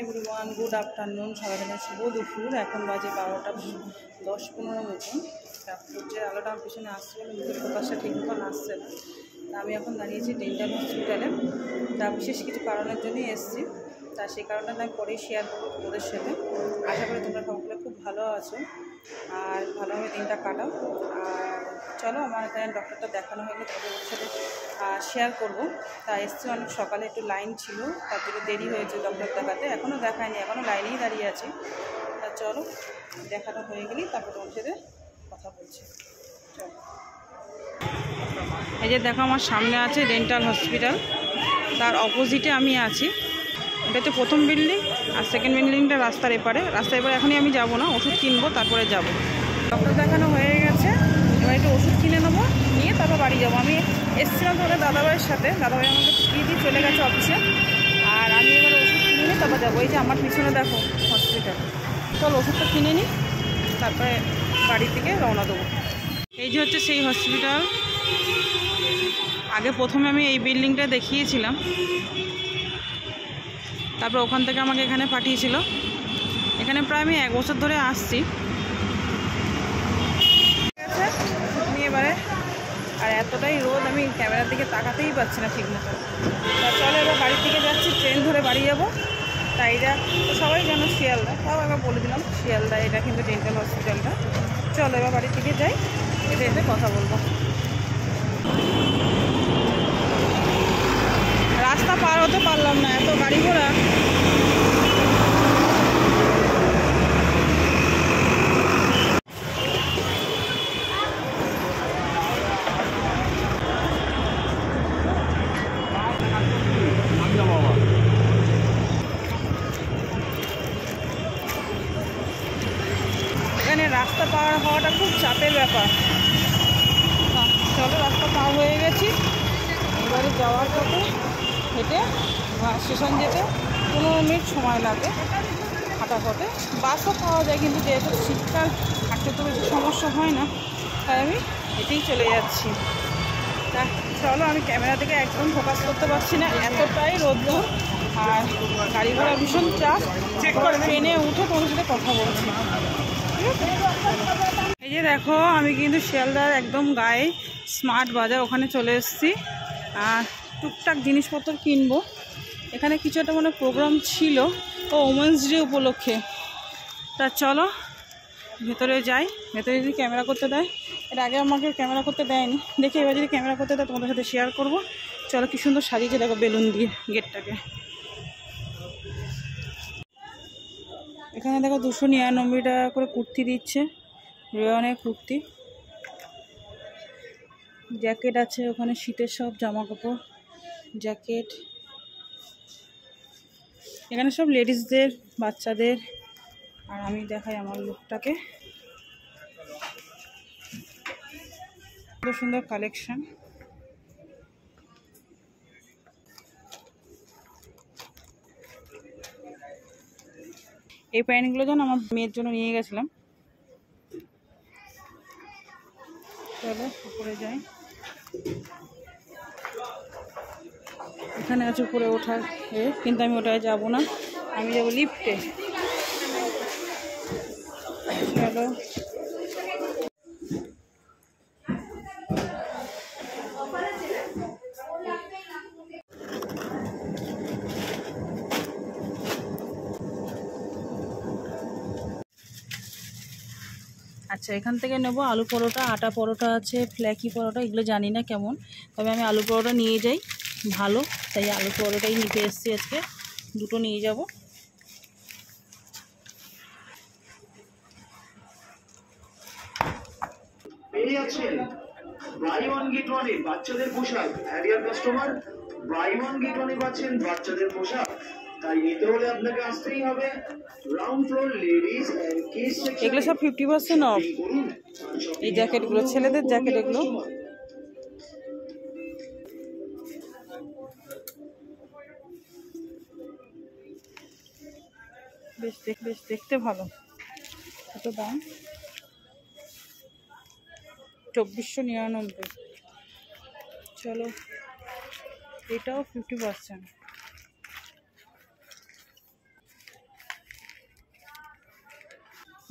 Everyone, good afternoon. সকালে শুভ দুপুর। এখন বাজে 12টা 10-15 মতন। সূর্যের আলোটা আমার পিছনে আসছে বলে মুখের ফোকাসটা ঠিক মতন আসছে না। আমি এখন দাঁড়িয়েছি ডেন্টাল হসপিটালে। তা বিশেষ কিছু কারণের জন্যই এসেছি। তা সেই কারণটা আমি পরেই শেয়ার করবো তোমাদের সাথে। আশা করি তোমরা সকলে খুব ভালো আছো আর ভালোভাবে দিনটা কাটাও। আর চলো, আমার এখানে ডক্টরটা দেখানো হয়ে গেলে তোমাদের সাথে শেয়ার করবো। তা এসছি অনেক সকালে, একটু লাইন ছিল, তার থেকে দেরি হয়েছে ডক্টর দেখাতে। এখনও দেখায়নি, এখনও লাইনেই দাঁড়িয়ে আছি। তা চলো, দেখানো হয়ে গেলেই তারপর তোমার সাথে কথা বলছি। চলো, এই যে দেখো আমার সামনে আছে ডেন্টাল হসপিটাল, তার অপোজিটে আমি আছি। এটা হচ্ছে প্রথম বিল্ডিং, আর সেকেন্ড বিল্ডিংটা রাস্তার এপারে। এখনই আমি যাব না, ওষুধ কিনবো তারপরে যাব। ডক্টর দেখানো হয়ে গেছে, এবার একটু ওষুধ কিনে নেবো, নিয়ে তারপর বাড়ি যাবো। আমি এসেছিলাম তোমাদের দাদাভাইয়ের সাথে, দাদাভাই আমাকে ছুটি দিয়ে চলে গেছে অফিসে। আর আমি এবার ওষুধ কিনে নিয়ে তারপর যাবো। এই যে আমার পিছনে দেখো হসপিটাল। চল ওষুধটা কিনে নিই, তারপরে বাড়ির দিকে রওনা দেবো। এই যে হচ্ছে সেই হসপিটাল। আগে প্রথমে আমি এই বিল্ডিংটা দেখিয়েছিলাম, তারপর ওখান থেকে আমাকে এখানে পাঠিয়েছিল। এখানে প্রায় আমি 1 বছর ধরে আসছি। নিয়ে এবারে আর এতটাই রোদ, আমি ক্যামেরার দিকে তাকাতেই পাচ্ছি না ঠিক মতো। তা চলো, এবার বাড়ির দিকে যাচ্ছি, ট্রেন ধরে বাড়ি যাবো। তাই এটা তো সবাই জানো শিয়ালদা, তাও একবার বলে দিলাম শিয়ালদা, এটা কিন্তু ডেন্টাল হসপিটালটা। চলো এবার বাড়ির দিকে যাই, এটা এসে কথা বলবো। রাস্তা পার হতে পারলাম না, এত গাড়ি ঘোড়া। এখানে রাস্তা পার হওয়াটা খুব চাপের ব্যাপার। চলো, রাস্তা পার হয়ে গেছি। এবারে যাওয়ার পথে হেঁটে স্টেশন যেতে 15 মিনিট সময় লাগে হাঁটা পথে। বাসও পাওয়া যায়, কিন্তু যেহেতু শীতকাল হাঁটতে তো বেশি সমস্যা হয় না, তাই আমি হেঁটেই চলে যাচ্ছি। তা চলো, আমি ক্যামেরা থেকে একদম ফোকাস করতে পারছি না, এতটাই রোদ্দুর আর গাড়ি ঘোড়া ভীষণ চাপ। ট্রেনে উঠে তোমার সাথে কথা বলছি। এই যে দেখো, আমি কিন্তু শিয়ালদার একদম গায়ে স্মার্ট বাজার, ওখানে চলে এসেছি। আর টুকটাক জিনিসপত্র কিনবো। এখানে কিছু একটা মানে প্রোগ্রাম ছিল, ওমেন্স ডে উপলক্ষে। তা চলো ভেতরে যাই, ভেতরে যদি ক্যামেরা করতে দেয়। এর আগে আমাকে ক্যামেরা করতে দেয়নি, দেখি এবার যদি ক্যামেরা করতে দেয় তোমাদের সাথে শেয়ার করব। চলো, কি সুন্দর সাজিয়েছে দেখো বেলুন দিয়ে গেটটাকে। এখানে দেখো 299 টাকা করে কুর্তি দিচ্ছে, রেয়নের কুর্তি। জ্যাকেট আছে ওখানে, শীতের সব জামা কাপড়, জ্যাকেট। এখানে সব লেডিসদের, বাচ্চাদের। আর আমি দেখাই আমার লুকটাকে, খুব সুন্দর কালেকশন। এই প্যান্টগুলো যেন আমার মেয়ের জন্য নিয়ে গেছিলাম। চলো উপরে যাই। এখানে আছে উপরে ওঠার, কিন্তু আমি ওটায় যাবো না, আমি যাবো লিফটে। চলো, আচ্ছা এখান থেকে নেবো আলু পরোটা, আটা পরোটা আছে, ফ্ল্যাকি পরোটা, এগুলো জানি না কেমন, তবে আমি আলু পরোটা নিয়ে যাই ভালো, তাই আলু পরোটাই নিতে এসেছি আজকে। দুটো নিয়ে যাব। বাই ওয়ান গেট ওয়ানে বাচ্চাদের পোশাক, হ্যারিয়ার কাস্টমার বাই ওয়ান গেট ওয়ানে পাচ্ছেন বাচ্চাদের পোশাক, তাই নিতে হলে আপনাকে আসতেই হবে ground floor ladies and kids section. এগুলো সব 50% অফ। এই জ্যাকেটগুলো, ছেলেদের জ্যাকেট এগুলো। বেশ দেখতে ভালো। কত দাম? 2499। চলো, এটাও 50%।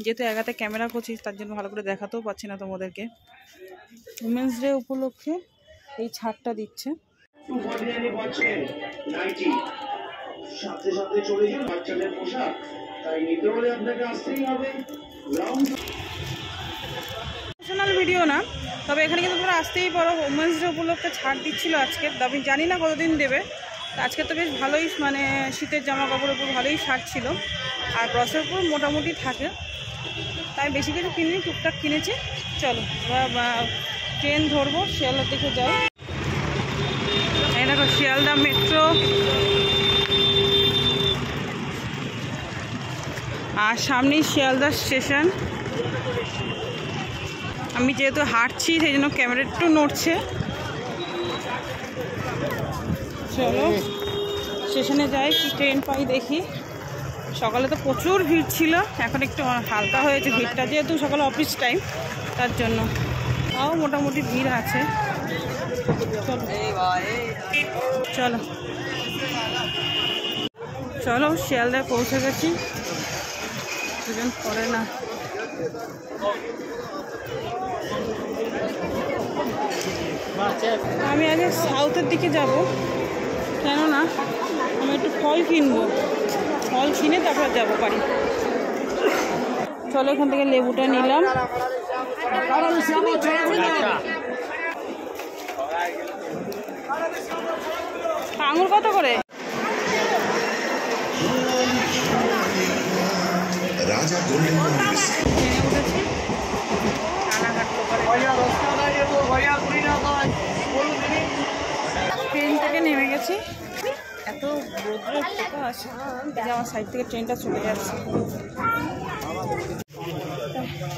যেহেতু এক হাতে ক্যামেরা করছি তার জন্য ভালো করে দেখাতেও পাচ্ছি না তোমাদেরকে। উমেন্স ডে উপলক্ষে এই ছাড়টা দিচ্ছে। সাথে সাথে চলে যান বাচ্চাদের পোশাক, তাই নিতে হলে আপনাকে আসতেই হবে। প্রফেশনাল ভিডিও না, তবে এখানে কিন্তু তোমরা আসতেই পারো। উমেন্স ডে উপলক্ষে ছাড় দিচ্ছিল আজকে, আমি জানি না কতদিন দেবে। আজকে তো বেশ ভালোই মানে শীতের জামা কাপড়ের উপর ভালোই ছাড় ছিল, আর ব্রসের উপর মোটামুটি থাকে, তাই বেশি কিছু কিনিনি, টুকটাক কিনেছি। চলো এবার ট্রেন ধরবো, শিয়ালদার দিকে যাই। এই দেখো শিয়ালদা মেট্রো, আর সামনেই শিয়ালদা স্টেশন। আমি যেহেতু হাঁটছি সেই জন্য ক্যামেরা একটু নড়ছে। চলো স্টেশনে যাই, কি ট্রেন পাই দেখি। সকালে তো প্রচুর ভিড় ছিল, এখন একটু হালকা হয়েছে ভিড়টা, যেহেতু সকালে অফিস টাইম তার জন্য। তাও মোটামুটি ভিড় আছে। চলো চলো শিয়ালদায় পৌঁছে গেছি, দুজন পরে না। আমি আগে সাউথের দিকে যাব, কেননা আমি একটু ফল কিনবো, ফল কিনে তারপর যাবো বাড়ি। চলো এখান থেকে লেবুটা নিলাম। আঙুর কত করে? ট্রেন থেকে নেমে গেছি, এত রোদ্রের প্রকাশ যে আমার সাইড থেকে ট্রেনটা চলে যাচ্ছে।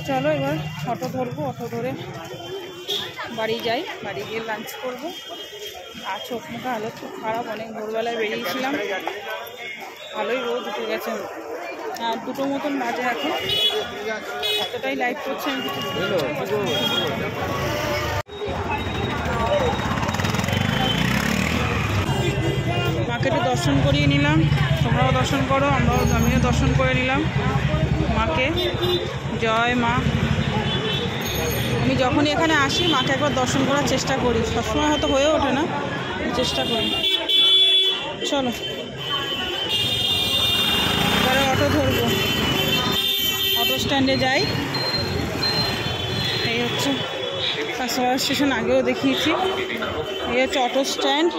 চলো এবার অটো ধরবো, অটো ধরে বাড়ি যাই, বাড়ি গিয়ে লাঞ্চ করবো। আর চোখ মুখে হালত খুব খারাপ, অনেক ভোরবেলায় বেরিয়েছিলাম, ভালোই রোদ উঠে গেছে। আর 2টো মতন বাজে এখন, এতটাই লাইট করছে আমি কিছু। মাকে একটু দর্শন করিয়ে নিলাম, তোমরাও দর্শন করো, আমিও দর্শন করে নিলাম মাকে। জয় মা। আমি যখনই এখানে আসি মাকে একবার দর্শন করার চেষ্টা করি, সবসময় হয়তো হয়ে ওঠে না, চেষ্টা করি। চলো এবারে অটো ধরবো, অটো স্ট্যান্ডে যাই। এই হচ্ছে কাঁচরাপাড়া স্টেশন, আগেও দেখিয়েছি। এই হচ্ছে অটো স্ট্যান্ড।